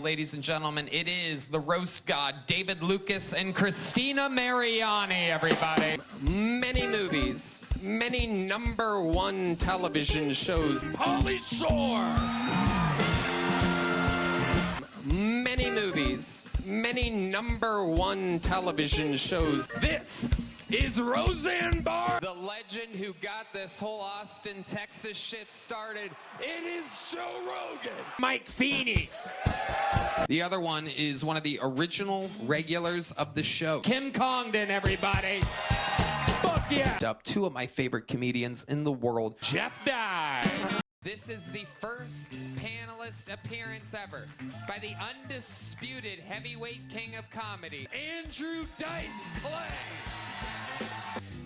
Ladies and gentlemen, it is the roast god, David Lucas and Christina Mariani, everybody. Many movies, many #1 television shows. Pauly Shore. Many movies, many #1 television shows. This is Roseanne Barr, the legend who got this whole Austin, Texas shit started. It is Joe Rogan. Mike Feeney. The other one is one of the original regulars of the show. Kim Congdon, everybody. Fuck yeah. Up two of my favorite comedians in the world. Jeff Dye. This is the first panelist appearance ever by the undisputed heavyweight king of comedy, Andrew Dice Clay.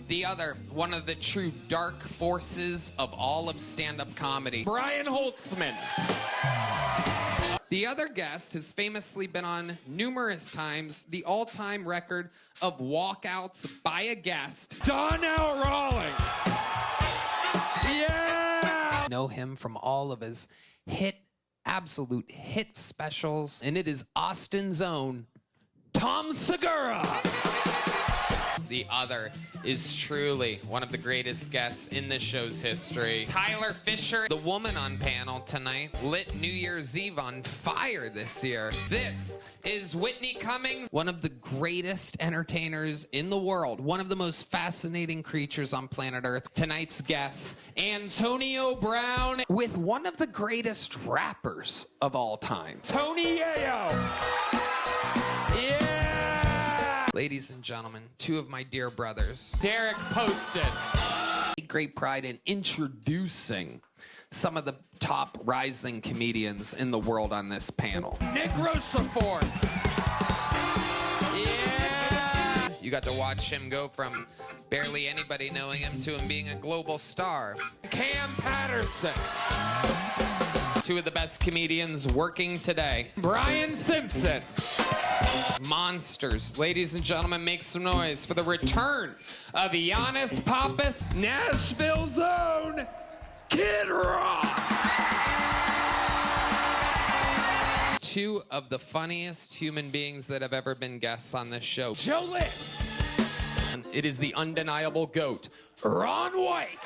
The other, one of the true dark forces of all of stand-up comedy, Brian Holtzman. The other guest has famously been on numerous times the all-time record of walkouts by a guest, Donnell Rawlings. Yeah! Know him from all of his absolute hit specials, and it is Austin's own Tom Segura. The other is truly one of the greatest guests in the show's history. Tyler Fisher, the woman on panel tonight, lit New Year's Eve on fire this year. This is Whitney Cummings, one of the greatest entertainers in the world, one of the most fascinating creatures on planet Earth. Tonight's guest, Antonio Brown, with one of the greatest rappers of all time, Tony Yayo. Ladies and gentlemen, two of my dear brothers, Derek Poston. Great pride in introducing some of the top rising comedians in the world on this panel. Nick Rochefort. Yeah! You got to watch him go from barely anybody knowing him to him being a global star. Cam Patterson. Two of the best comedians working today. Brian Simpson. Monsters. Ladies and gentlemen, make some noise for the return of Giannis Pappas, Nashville's own Kid Rock. Two of the funniest human beings that have ever been guests on this show. Gillis. It is the undeniable GOAT, Ron White.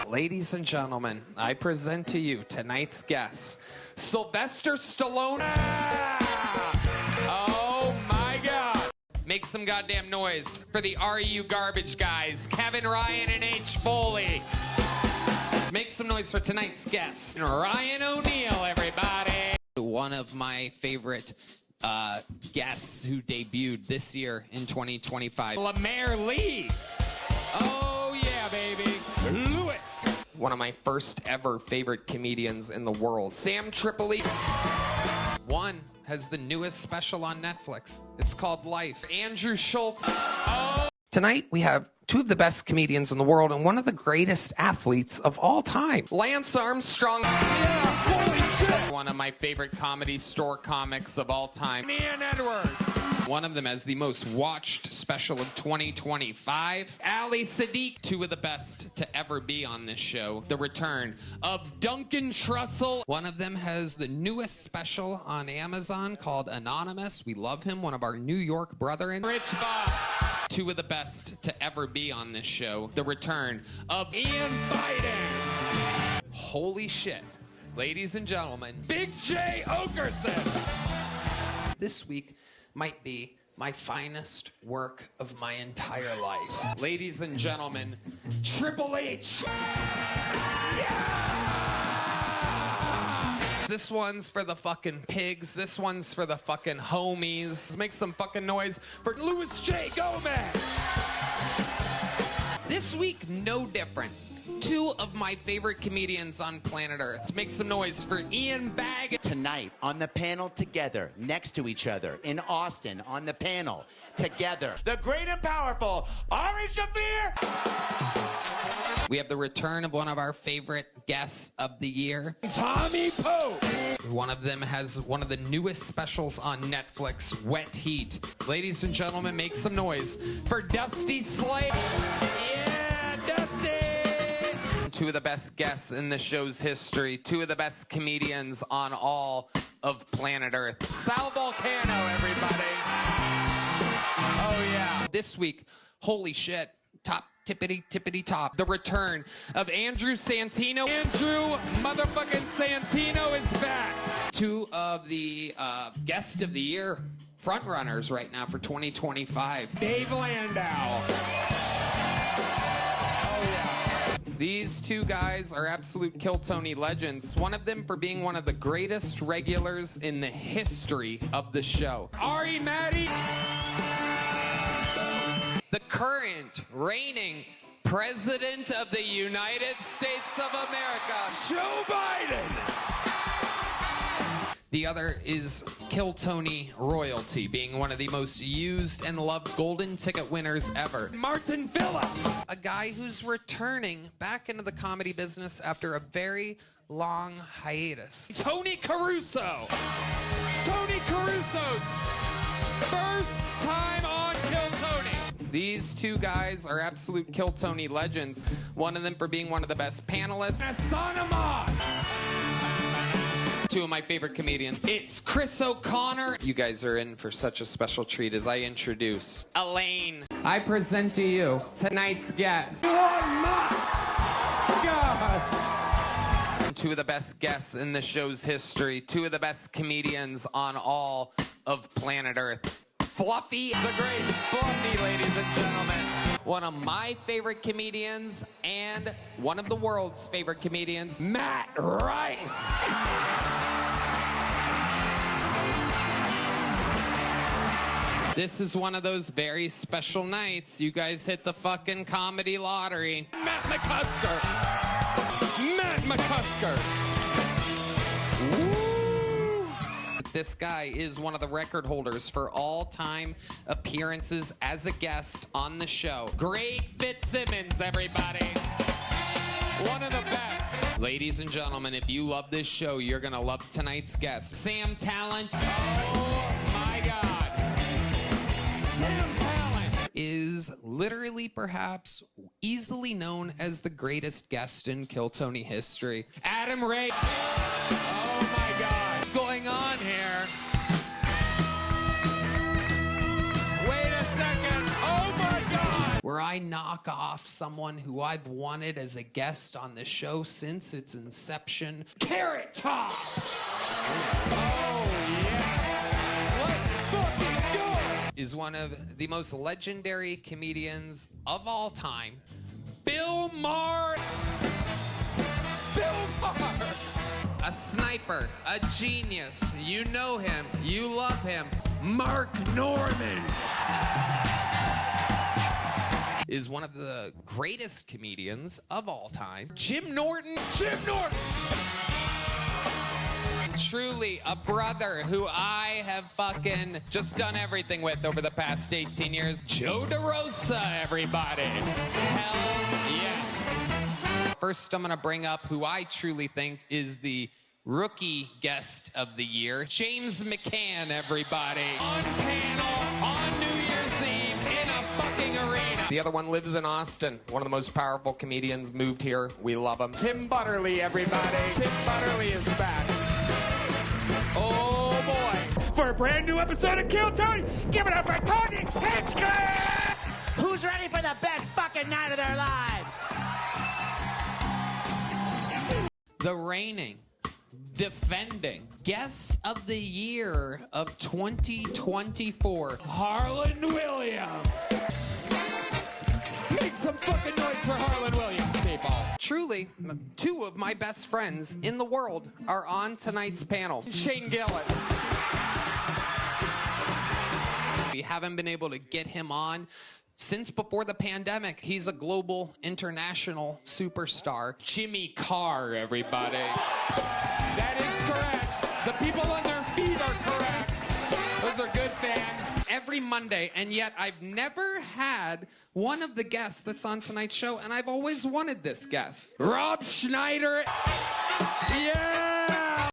Ladies and gentlemen, I present to you tonight's guest, Sylvester Stallone. Oh my God. Make some goddamn noise for the RU Garbage Guys, Kevin Ryan and H. Foley. Make some noise for tonight's guest, Ryan O'Neal, everybody. One of my favorite guests who debuted this year in 2025. Lemaire Lee. Oh yeah, baby. Lewis. One of my first ever favorite comedians in the world, Sam Tripoli. One has the newest special on Netflix. It's called Life. Andrew Schultz. Oh. Tonight we have two of the best comedians in the world and one of the greatest athletes of all time, Lance Armstrong. Yeah, holy shit. One of my favorite comedy store comics of all time, Ian Edwards. One of them has the most watched special of 2025. Ali Sadiq, two of the best to ever be on this show. The return of Duncan Trussell. One of them has the newest special on Amazon called Anonymous. We love him, one of our New York brethren. Rich Voss. Two of the best to ever be on this show. The return of Ian Bidens. Holy shit. Ladies and gentlemen, Big J Okerson. This week might be my finest work of my entire life. Ladies and gentlemen, Triple H. Yeah! This one's for the fucking pigs. This one's for the fucking homies. Make some fucking noise for Louis J. Gomez. This week, no different. Two of my favorite comedians on planet Earth. Make some noise for Ian Bagg. Tonight, on the panel together, next to each other, in Austin, on the panel, together, the great and powerful Ari Shaffir. We have the return of one of our favorite guests of the year, Tommy Pope. One of them has one of the newest specials on Netflix, Wet Heat. Ladies and gentlemen, make some noise for Dusty Slade. Yeah, Dusty! Two of the best guests in the show's history. Two of the best comedians on all of planet Earth. Sal Volcano, everybody. Oh, yeah. This week, holy shit, top tippity top. The return of Andrew Santino. Andrew motherfucking Santino is back. Two of the guest of the year front runners right now for 2025. Dave Landau. These two guys are absolute Kill Tony legends. One of them for being one of the greatest regulars in the history of the show. Ari Maddie. The current reigning President of the United States of America, Joe Biden. The other is Kill Tony royalty, being one of the most used and loved golden ticket winners ever. Martin Phillips. A guy who's returning back into the comedy business after a very long hiatus. Tony Caruso. Tony Caruso's first time on Kill Tony. These two guys are absolute Kill Tony legends. One of them for being one of the best panelists. Two of my favorite comedians. It's Chris O'Connor. You guys are in for such a special treat as I introduce Elaine. I present to you tonight's guest. Oh my God! Two of the best guests in the show's history. Two of the best comedians on all of planet Earth. Fluffy, the great Fluffy, ladies and gentlemen. One of my favorite comedians and one of the world's favorite comedians, Matt Rife. This is one of those very special nights. You guys hit the fucking comedy lottery. Matt McCusker. Matt McCusker. Woo! This guy is one of the record holders for all-time appearances as a guest on the show. Greg Fitzsimmons, everybody. One of the best. Ladies and gentlemen, if you love this show, you're going to love tonight's guest. Sam Tallent. Oh, my God. Sam Tallent is literally, perhaps, easily known as the greatest guest in Kill Tony history. Adam Ray. Oh, my God. What's going on here? Wait a second. Oh, my God. Where I knock off someone who I've wanted as a guest on the show since its inception. Carrot Top. Oh, yeah. Is one of the most legendary comedians of all time, Bill Maher. Bill Maher. A sniper, a genius. You know him, you love him. Mark Norman is one of the greatest comedians of all time. Jim Norton. Jim Norton. Truly a brother who I have fucking just done everything with over the past 18 years. Joe DeRosa, everybody. Hell yes. First, I'm gonna bring up who I truly think is the rookie guest of the year. James McCann, everybody. On panel, on New Year's Eve, in a fucking arena. The other one lives in Austin. One of the most powerful comedians, moved here. We love him. Tim Butterly, everybody. Tim Butterly is back. Oh, boy. For a brand new episode of Kill Tony, give it up for Tony Hinchcliffe! Who's ready for the best fucking night of their lives? The reigning, defending guest of the year of 2024, Harland Williams. Make some fucking noise for Harland Williams, people. Truly, two of my best friends in the world are on tonight's panel. Shane Gillis. We haven't been able to get him on since before the pandemic. He's a global, international superstar. Jimmy Carr, everybody. That is correct. The people on their feet are correct. Those are good fans. Every Monday, and yet I've never had one of the guests that's on tonight's show, and I've always wanted this guest. Rob Schneider. Yeah!